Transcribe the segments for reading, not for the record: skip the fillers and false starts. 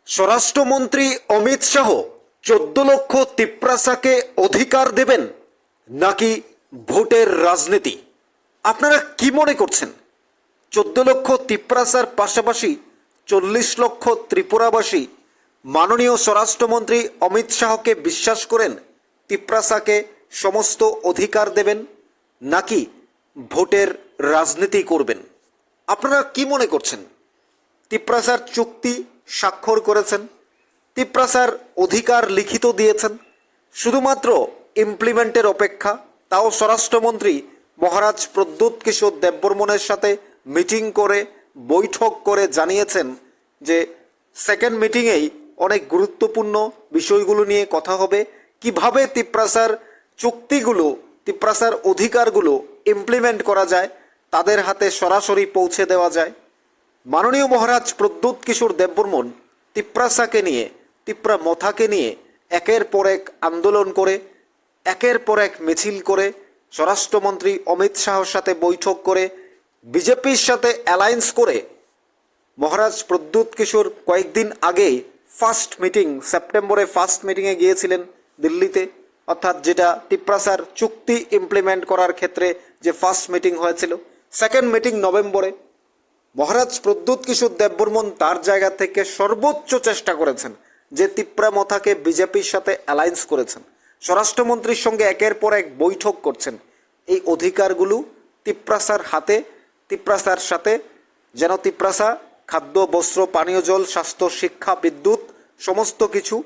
স্বরাষ্ট্রমন্ত্রী অমিত শাহ 14 লক্ষ তিপ্রাসাকে অধিকার দেবেন নাকি ভোটের রাজনীতি? আপনারা কি মনে করছেন? 14 লক্ষ তিপ্রাসার পাশাপাশি 40 লক্ষ ত্রিপুরাবাসী মাননীয় স্বরাষ্ট্রমন্ত্রী অমিত শাহকে বিশ্বাস করেন তিপ্রাসাকে সমস্ত অধিকার দেবেন নাকি ভোটের রাজনীতি করবেন? আপনারা কি মনে করছেন? তিপ্রাসার চুক্তি স্বাক্ষর করেছেন, তিপ্রাসার অধিকার লিখিত দিয়েছেন, শুধুমাত্র ইমপ্লিমেন্টের অপেক্ষা। তাও স্বরাষ্ট্রমন্ত্রী মহারাজ প্রদ্যুৎ কিশোর দেববর্মনের সাথে মিটিং করে বৈঠক করে জানিয়েছেন যে সেকেন্ড মিটিংয়েই অনেক গুরুত্বপূর্ণ বিষয়গুলো নিয়ে কথা হবে, কিভাবে তিপ্রাসার চুক্তিগুলো, তিপ্রাসার অধিকারগুলো ইমপ্লিমেন্ট করা যায়, তাদের হাতে সরাসরি পৌঁছে দেওয়া যায়। মাননীয় মহারাজ প্রদ্যুৎ কিশোর দেববর্মন তিপ্রাসাকে নিয়ে, তিপ্রা মথাকে নিয়ে একের পর এক আন্দোলন করে, একের পর এক মিছিল করে, স্বরাষ্ট্রমন্ত্রী অমিত শাহর সাথে বৈঠক করে, বিজেপির সাথে অ্যালায়েন্স করে মহারাজ প্রদ্যুৎ কিশোর কয়েকদিন আগেই ফার্স্ট মিটিং, সেপ্টেম্বরে ফার্স্ট মিটিংয়ে গিয়েছিলেন দিল্লিতে, অর্থাৎ যেটা তিপ্রাসার চুক্তি ইমপ্লিমেন্ট করার ক্ষেত্রে যে ফার্স্ট মিটিং হয়েছিল। সেকেন্ড মিটিং নভেম্বরে। মহারাজ প্রদ্যুৎ কিশোর দেববর্মন তার জায়গা থেকে সর্বোচ্চ চেষ্টা করেছেন যে তিপ্রা মথাকে বিজেপির সাথে অ্যালায়েন্স করেছেন, স্বরাষ্ট্রমন্ত্রীর সঙ্গে একের পর এক বৈঠক করছেন। এই অধিকারগুলো তিপ্রাসার হাতে, তিপ্রাসার সাথে, যেন তিপ্রাসা খাদ্য, বস্ত্র, পানীয় জল, স্বাস্থ্য, শিক্ষা, বিদ্যুৎ সমস্ত কিছু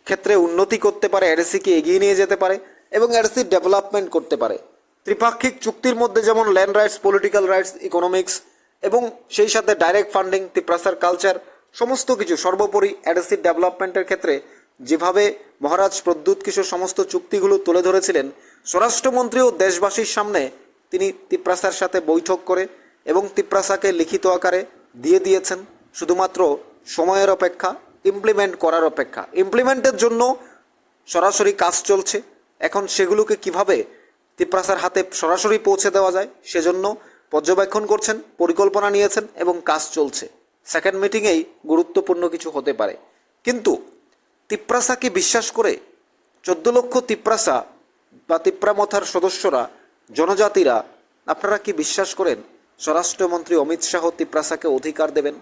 ক্ষেত্রে উন্নতি করতে পারে, এডিসিকে এগিয়ে নিয়ে যেতে পারে এবং এডিসি ডেভেলপমেন্ট করতে পারে। ত্রিপাক্ষিক চুক্তির মধ্যে যেমন land rights, political rights, economics এবং সেই সাথে ডাইরেক্ট ফান্ডিং, তিপ্রাসার কালচার, সমস্ত কিছু, সর্বোপরি এডিসি ডেভেলপমেন্টের ক্ষেত্রে যেভাবে মহারাজ প্রদ্যুৎ কিশোর সমস্ত চুক্তিগুলো তুলে ধরেছিলেন, স্বরাষ্ট্রমন্ত্রীও দেশবাসীর সামনে তিনি তিপ্রাসার সাথে বৈঠক করে এবং তিপ্রাসাকে লিখিত আকারে দিয়ে দিয়েছেন। শুধুমাত্র সময়ের অপেক্ষা, ইমপ্লিমেন্ট করার অপেক্ষা। ইমপ্লিমেন্টের জন্য সরাসরি কাজ চলছে। এখন সেগুলোকে কিভাবে তিপ্রাসার হাতে সরাসরি পৌঁছে দেওয়া যায় সেজন্য পর্যবেক্ষণ করছেন, পরিকল্পনা নিয়েছেন এবং কাজ চলছে। সেকেন্ড মিটিংয়েই গুরুত্বপূর্ণ কিছু হতে পারে। কিন্তু তিপ্রাসাকে বিশ্বাস করে 14 লক্ষ তিপ্রাসা বা তিপ্রামথার সদস্যরা, জনজাতিরা, আপনারা কি বিশ্বাস করেন স্বরাষ্ট্রমন্ত্রী অমিত শাহ তিপ্রাসাকে অধিকার দেবেন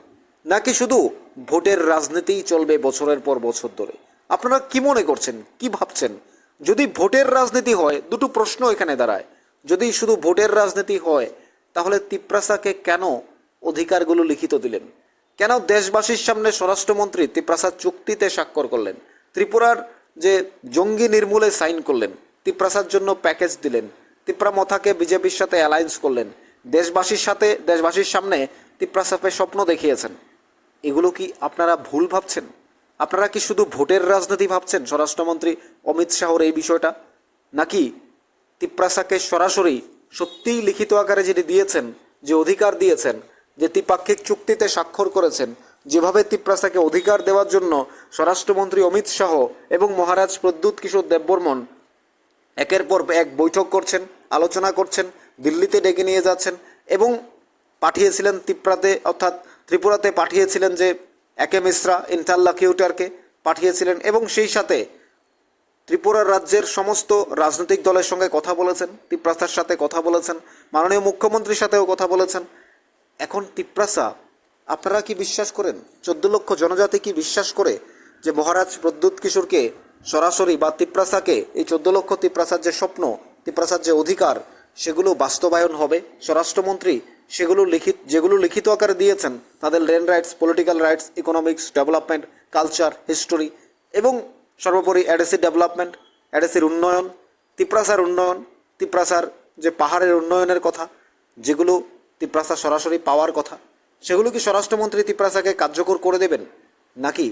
নাকি শুধু ভোটের রাজনীতিই চলবে বছরের পর বছর ধরে? আপনারা কি মনে করছেন, কি ভাবছেন? যদি ভোটের রাজনীতি হয়, দুটো প্রশ্ন এখানে দাঁড়ায়। যদি শুধু ভোটের রাজনীতি হয় তাহলে তিপ্রাসাকে কেন অধিকারগুলো লিখিত দিলেন? কেন দেশবাসীর সামনে স্বরাষ্ট্রমন্ত্রী তিপ্রাসার চুক্তিতে স্বাক্ষর করলেন? ত্রিপুরার যে জঙ্গি নির্মূলে সাইন করলেন, তিপ্রাসার জন্য প্যাকেজ দিলেন, তিপ্রা মথাকে বিজেপির সাথে অ্যালায়েন্স করলেন, দেশবাসীর সামনে তিপ্রাসাপে স্বপ্ন দেখিয়েছেন। এগুলো কি আপনারা ভুল ভাবছেন? আপনারা কি শুধু ভোটের রাজনীতি ভাবছেন স্বরাষ্ট্রমন্ত্রী অমিত শাহর এই বিষয়টা? নাকি তিপ্রাসাকে সরাসরি সত্যিই লিখিত আকারে যেটি দিয়েছেন, যে অধিকার দিয়েছেন, যে দ্বিপাক্ষিক চুক্তিতে স্বাক্ষর করেছেন, যেভাবে তিপ্রাসাকে অধিকার দেওয়ার জন্য স্বরাষ্ট্রমন্ত্রী অমিত শাহ এবং মহারাজ প্রদ্যুৎ কিশোর দেববর্মন একের পর এক বৈঠক করছেন, আলোচনা করছেন, দিল্লিতে ডেকে নিয়ে যাচ্ছেন এবং পাঠিয়েছিলেন অর্থাৎ ত্রিপুরাতে পাঠিয়েছিলেন যে একে মিশ্রা, ইন্টারলাকিউটারকে পাঠিয়েছিলেন এবং সেই সাথে ত্রিপুরা রাজ্যের সমস্ত রাজনৈতিক দলের সঙ্গে কথা বলেছেন, তিপ্রাসার সাথে কথা বলেছেন, মাননীয় মুখ্যমন্ত্রীর সাথেও কথা বলেছেন। এখন তিপ্রাসা, আপনারা কি বিশ্বাস করেন, 14 লক্ষ জনজাতি কি বিশ্বাস করে যে মহারাজ প্রদ্যুৎ কিশোরকে সরাসরি বা তিপ্রাসাকে, এই 14 লক্ষ তিপ্রাসার যে স্বপ্ন, তিপ্রাসার যে অধিকার, সেগুলো বাস্তবায়ন হবে? স্বরাষ্ট্রমন্ত্রী যেগুলো লিখিত আকারে দিয়েছেন, তাদের land rights, political rights, economics, development, culture, history এবং সর্বোপরি এডিসি ডেভেলপমেন্ট, এডিসির উন্নয়ন, তিপ্রাসার উন্নয়ন, তিপ্রাসার যে পাহাড়ের উন্নয়নের কথা, যেগুলো তিপ্রাসা সরাসরি পাওয়ার কথা, সেগুলো কি স্বরাষ্ট্রমন্ত্রী তিপ্রাসাকে কার্যকর করে দেবেন নাকি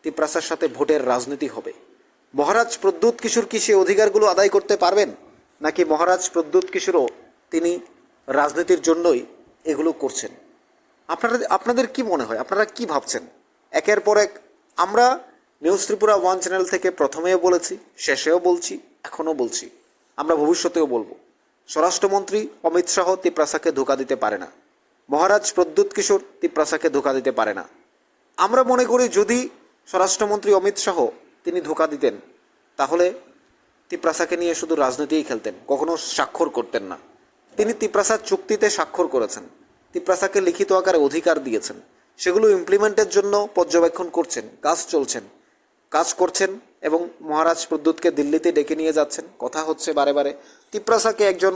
তিপ্রাসার সাথে ভোটের রাজনীতি হবে? মহারাজ প্রদ্যুৎ কিশোর কি সে অধিকারগুলো আদায় করতে পারবেন নাকি মহারাজ প্রদ্যুৎ কিশোরও তিনি রাজনীতির জন্যই এগুলো করছেন? আপনাদের কি মনে হয়, আপনারা কি ভাবছেন? একের পর এক আমরা নিউজ ত্রিপুরা 1 চ্যানেল থেকে প্রথমেও বলেছি, শেষেও বলছি, এখনও বলছি, আমরা ভবিষ্যতেও বলবো, স্বরাষ্ট্রমন্ত্রী অমিত শাহ তিপ্রাসাকে ধোঁকা দিতে পারে না, মহারাজ প্রদ্যুৎ কিশোর তিপ্রাসাকে ধোঁকা দিতে পারে না। আমরা মনে করি যদি স্বরাষ্ট্রমন্ত্রী অমিত শাহ তিনি ধোঁকা দিতেন তাহলে তিপ্রাসাকে নিয়ে শুধু রাজনীতিই খেলতেন, কখনো স্বাক্ষর করতেন না। তিনি তিপ্রাসার চুক্তিতে স্বাক্ষর করেছেন, তিপ্রাসাকে লিখিত আকারে অধিকার দিয়েছেন, সেগুলো ইমপ্লিমেন্টের জন্য পর্যবেক্ষণ করছেন, কাজ করছেন এবং মহারাজ প্রদ্যুৎকে দিল্লিতে ডেকে নিয়ে যাচ্ছেন। কথা হচ্ছে বারে বারে তিপ্রাসাকে একজন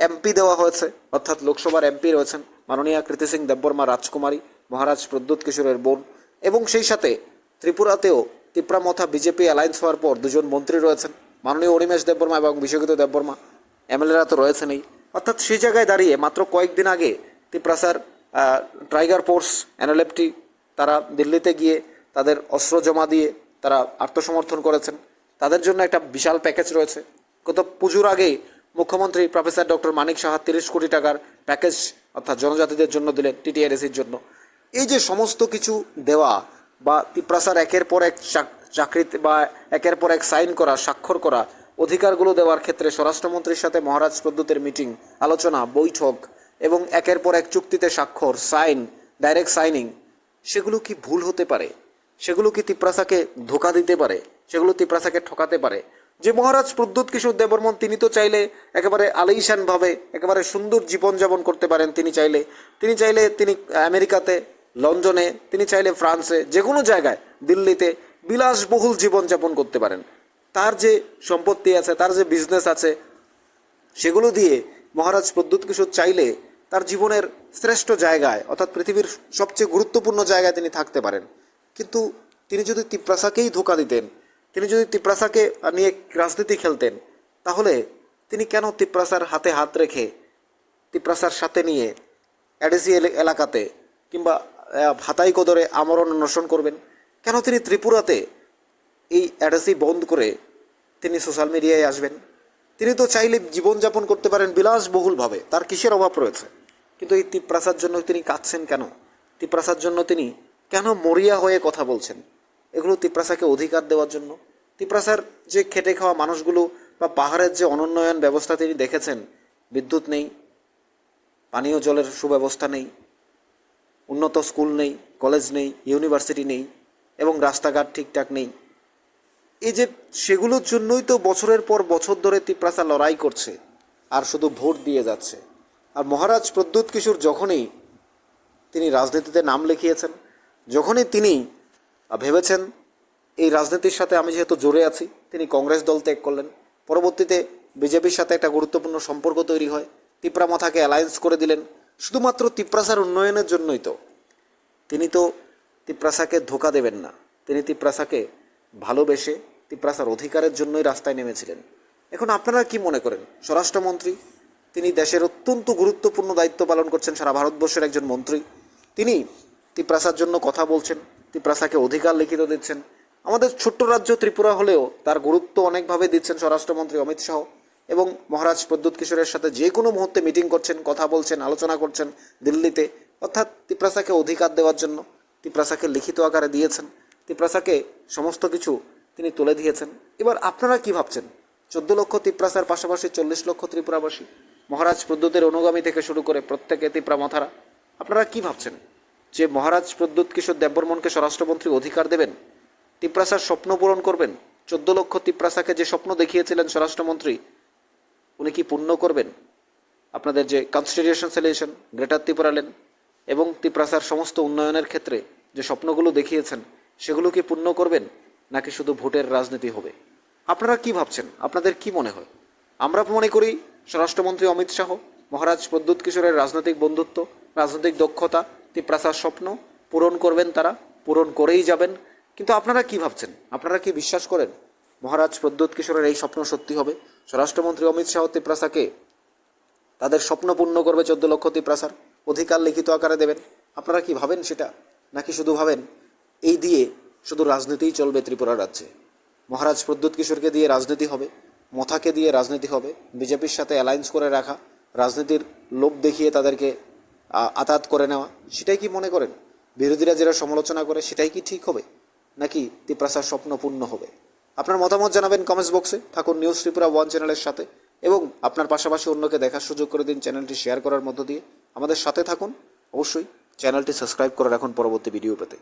এমপি দেওয়া হয়েছে, অর্থাৎ লোকসভার এমপি রয়েছেন মাননীয়া কৃতি সিং দেববর্মা রাজকুমারী, মহারাজ প্রদ্যুৎ কিশোরের বোন, এবং সেই সাথে ত্রিপুরাতেও তিপ্রামথা বিজেপি অ্যালায়েন্স হওয়ার পর দুজন মন্ত্রী রয়েছেন, মাননীয় অনিমেষ দেববর্মা এবং বিশ্বজিৎ দেববর্মা। এমএলএরা তো রয়েছেনই। অর্থাৎ সেই জায়গায় দাঁড়িয়ে মাত্র কয়েকদিন আগে তিপ্রাসার টাইগার ফোর্স এনএলএফটি তারা দিল্লিতে গিয়ে তাদের অস্ত্র জমা দিয়ে তারা আত্মসমর্থন করেছেন। তাদের জন্য একটা বিশাল প্যাকেজ রয়েছে। গত পুজোর আগেই মুখ্যমন্ত্রী প্রফেসর ডক্টর মানিক সাহা 30 কোটি টাকার প্যাকেজ অর্থাৎ জনজাতিদের জন্য দিলেন, টিটিআরএসির জন্য। এই যে সমস্ত কিছু দেওয়া বা তিপ্রাসার একের পর এক চাকরিতে বা একের পর এক সাইন করা, স্বাক্ষর করা, অধিকারগুলো দেওয়ার ক্ষেত্রে স্বরাষ্ট্রমন্ত্রীর সাথে মহারাজ প্রদ্যুতের মিটিং, আলোচনা, বৈঠক এবং একের পর এক চুক্তিতে স্বাক্ষর, সাইন, ডাইরেক্ট সাইনিং, সেগুলো কি ভুল হতে পারে? সেগুলো কি তিপ্রাসাকে ধোঁকা দিতে পারে? সেগুলো তিপ্রাসাকে ঠকাতে পারে? যে মহারাজ প্রদ্যুৎ কিশোর দেববর্মন তিনি তো চাইলে একেবারে আলিশানভাবে একেবারে সুন্দর জীবনযাপন করতে পারেন। তিনি চাইলে তিনি আমেরিকাতে, লন্ডনে, তিনি চাইলে ফ্রান্সে, যে কোনো জায়গায়, দিল্লিতে বিলাসবহুল জীবনযাপন করতে পারেন। তার যে সম্পত্তি আছে, তার যে বিজনেস আছে, সেগুলো দিয়ে মহারাজ প্রদ্যুৎ কিশোর চাইলে তার জীবনের শ্রেষ্ঠ জায়গায় অর্থাৎ পৃথিবীর সবচেয়ে গুরুত্বপূর্ণ জায়গায় তিনি থাকতে পারেন। কিন্তু তিনি যদি তিপ্রাসাকেই ধোঁকা দিতেন, তিনি যদি তিপ্রাসাকে নিয়ে রাজনীতি খেলতেন, তাহলে তিনি কেন তিপ্রাসার হাতে হাত রেখে তিপ্রাসার সাথে নিয়ে এডিসি এলাকাতে কিংবা ভাতাই কদরে আমরণ অনশন করবেন? কেন তিনি ত্রিপুরাতে এই এডিসি বন্ধ করে তিনি সোশ্যাল মিডিয়ায় আসবেন? তিনি তো চাইলে জীবনযাপন করতে পারেন বিলাসবহুলভাবে, তার কিসের অভাব রয়েছে? কিন্তু এই তিপ্রাসার জন্য তিনি কাঁদছেন কেন? তিপ্রাসার জন্য তিনি কেন মরিয়া হয়ে কথা বলছেন? এগুলো তিপ্রাসাকে অধিকার দেওয়ার জন্য। তিপ্রাসার যে খেটে খাওয়া মানুষগুলো বা পাহাড়ের যে অনুন্নয়ন ব্যবস্থা তিনি দেখেছেন, বিদ্যুৎ নেই, পানীয় জলের সুব্যবস্থা নেই, উন্নত স্কুল নেই, কলেজ নেই, ইউনিভার্সিটি নেই এবং রাস্তাঘাট ঠিকঠাক নেই, এই যে সেগুলোর জন্যই তো বছরের পর বছর ধরে তিপ্রাসা লড়াই করছে আর শুধু ভোট দিয়ে যাচ্ছে। আর মহারাজ প্রদ্যুৎ কিশোর যখনই তিনি রাজনীতিতে নাম লিখিয়েছেন, যখনই তিনি ভেবেছেন এই রাজনীতির সাথে আমি যেহেতু জড়ে আছি, তিনি কংগ্রেস দল ত্যাগ করলেন। পরবর্তীতে বিজেপির সাথে একটা গুরুত্বপূর্ণ সম্পর্ক তৈরি হয়, তিপ্রামথাকে অ্যালায়েন্স করে দিলেন শুধুমাত্র তিপ্রাসার উন্নয়নের জন্যই। তো তিনি তো তিপ্রাসাকে ধোঁকা দেবেন না, তিনি তিপ্রাসাকে ভালোবেসে তিপ্রাসার অধিকারের জন্যই রাস্তায় নেমেছিলেন। এখন আপনারা কি মনে করেন? স্বরাষ্ট্রমন্ত্রী, তিনি দেশের অত্যন্ত গুরুত্বপূর্ণ দায়িত্ব পালন করছেন, সারা ভারতবর্ষের একজন মন্ত্রী, তিনি তিপ্রাসার জন্য কথা বলছেন, তিপ্রাসাকে অধিকার লিখিত দিচ্ছেন। আমাদের ছোট্ট রাজ্য ত্রিপুরা হলেও তার গুরুত্ব অনেকভাবে দিচ্ছেন স্বরাষ্ট্রমন্ত্রী অমিত শাহ এবং মহারাজ প্রদ্যুৎ কিশোরের সাথে যে কোনো মুহূর্তে মিটিং করছেন, কথা বলছেন, আলোচনা করছেন দিল্লিতে, অর্থাৎ তিপ্রাসাকে অধিকার দেওয়ার জন্য। তিপ্রাসাকে লিখিত আকারে দিয়েছেন, তিপ্রাসাকে সমস্ত কিছু তিনি তুলে দিয়েছেন। এবার আপনারা কি ভাবছেন? 14 লক্ষ তিপ্রাসার পাশাপাশি 40 লক্ষ ত্রিপুরাবাসী, মহারাজ প্রদ্যুতের অনুগামী থেকে শুরু করে প্রত্যেকে তিপ্রামথারা, আপনারা কি ভাবছেন যে মহারাজ প্রদ্যুৎ কিশোর দেববর্মনকে স্বরাষ্ট্রমন্ত্রী অধিকার দেবেন, তিপ্রাসার স্বপ্ন পূরণ করবেন? 14 লক্ষ তিপ্রাসাকে যে স্বপ্ন দেখিয়েছিলেন স্বরাষ্ট্রমন্ত্রী, উনি কি পূর্ণ করবেন? আপনাদের যে constitution solution, greater Tripura lane এবং তিপ্রাসার সমস্ত উন্নয়নের ক্ষেত্রে যে স্বপ্নগুলো দেখিয়েছেন, সেগুলো কি পূর্ণ করবেন নাকি শুধু ভোটের রাজনীতি হবে? আপনারা কি ভাবছেন? আপনাদের কি মনে হয়? আমরা মনে করি স্বরাষ্ট্রমন্ত্রী অমিত শাহ, মহারাজ প্রদ্যুৎ কিশোরের রাজনৈতিক বন্ধুত্ব, রাজনৈতিক দক্ষতা, তিপ্রাসার স্বপ্ন পূরণ করবেন, তারা পূরণ করেই যাবেন। কিন্তু আপনারা কি ভাবছেন? আপনারা কি বিশ্বাস করেন মহারাজ প্রদ্যুৎ কিশোরের এই স্বপ্ন সত্যি হবে? স্বরাষ্ট্রমন্ত্রী অমিত শাহ তিপ্রাসাকে তাদের স্বপ্ন পূর্ণ করবে, 14 লক্ষ তিপ্রাসার অধিকার লিখিত আকারে দেবেন? আপনারা কি ভাবেন সেটা? নাকি শুধু ভাবেন এই দিয়ে শুধু রাজনীতিই চলবে ত্রিপুরা রাজ্যে? মহারাজ প্রদ্যুৎ কিশোরকে দিয়ে রাজনীতি হবে, মথাকে দিয়ে রাজনীতি হবে, বিজেপির সাথে অ্যালায়েন্স করে রাখা, রাজনীতির লোভ দেখিয়ে তাদেরকে আতাত করে নেওয়া, সেটাই কি মনে করেন? বিরোধীরা যেটা সমালোচনা করে সেটাই কি ঠিক হবে, নাকি তিপ্রাসার স্বপ্ন পূর্ণ হবে? আপনার মতামত জানাবেন কমেন্টস বক্সে। থাকুন নিউজ ত্রিপুরা 1 চ্যানেলের সাথে এবং আপনার পাশাপাশি অন্যকে দেখার সুযোগ করে দিন চ্যানেলটি শেয়ার করার মধ্য দিয়ে। আমাদের সাথে থাকুন, অবশ্যই চ্যানেলটি সাবস্ক্রাইব করে রাখুন পরবর্তী ভিডিও পেতে।